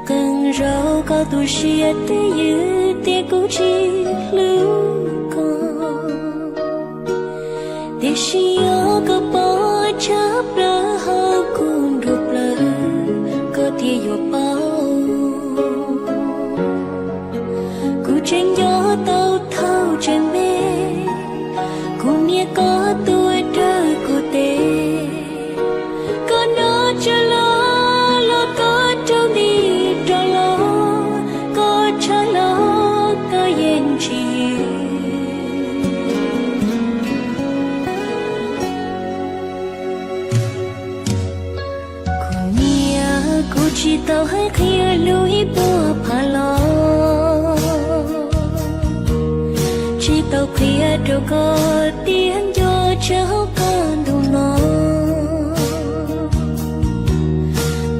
cần rau có tu sửa tê như tê cố chi lưu con tê sửa có bỏ chấp ra hao cùng rụp lỡ có tê yo bao cú tranh gió tao thao trên mê cùng nia có tuổi đời của tê có nó cho lo có trâu đi cho lo có cho lo có yên chiều cùng nia cô chỉ tao hay khi lối bùa phá lo chỉ tao khi đâu có tiếng cho cháu con đủ nó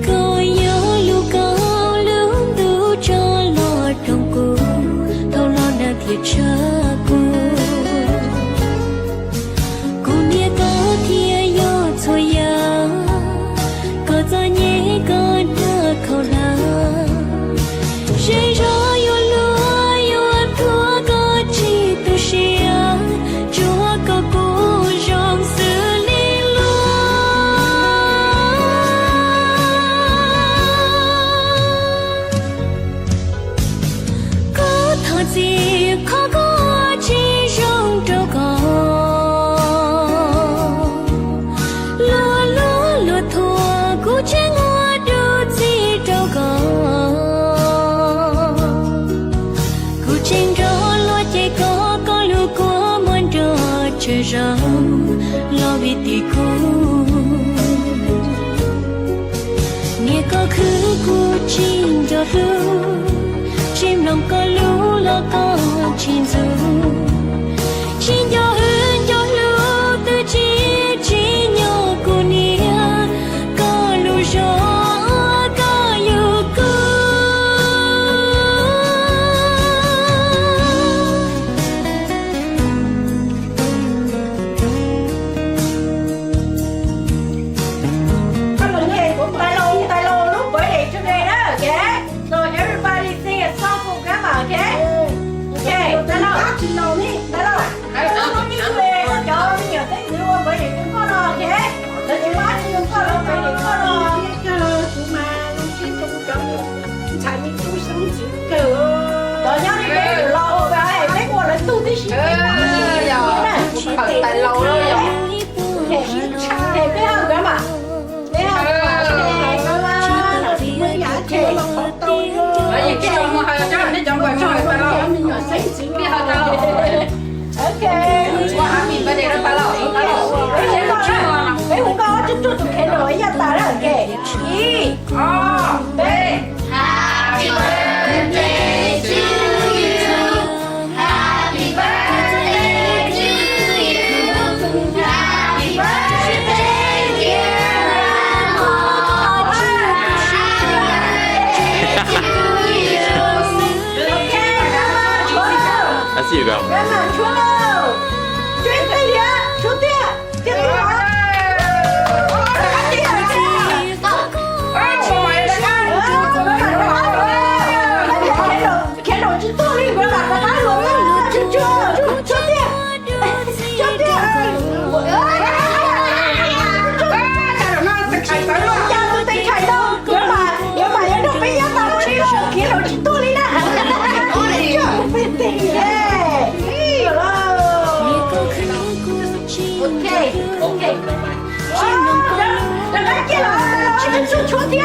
coi nhớ lưu cao lưỡng đủ cho lo trong cô tao lo đã thiệt cha cô nia có thiệt yo thôi ya có ra nhé có đỡ khâu la dây gió yo lúa yo ăn thua có chi tu xia chúa có cô dòng xử lý luôn có thật gì khó có chi trong trâu con lúa thua cú chế ngua đưa gì trâu con cú tranh gió lo chạy có lúa của muôn trò trời rong lo vì tì cô nghe có khứ cú chim cho lưu chim lòng có lú lo có chim dù chim cho hương cho lưu từ chỉ nhau cô nia có lú gió có yêu cô Tay lô lúc bởi đẹp trong đây đó, okay? So everybody sing a song for grandma, okay? Okay, tay lô. Tay lô. Nó như về cho nhiều cái nhiều bởi đẹp trong con đó, okay? Để chúng ta chúng con đó bởi đẹp con đó. Rồi nhau đi bé lo về, bé qua lại tu tí xíu. Tay lô đó rồi. Okay, bé không grandma. Bé không. Bởi vì cái ông hơi chắc là nó trong quầy rồi tay lô. Cái hơi tay lô. Ok. Qua mình bên đây nó tay lô. Bé không có chút cái nổi ra ta đó kìa. Ý. B. Happy birthday to you. Happy birthday to you. Happy birthday dear grandma. Happy birthday to you. Ok, grandma chúa đâu? I see you go. Grandma chúa đâu? Chuyên tay đi á, chúa tia. Tia tia hả? Chúa tia.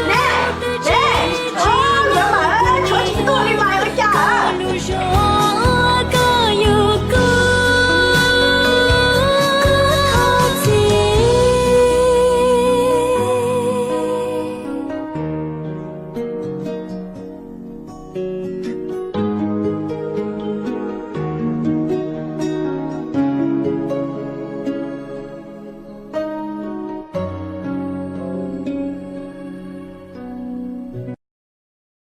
Nè, nhớ mà chúa chỉ tôi đi mày với cha.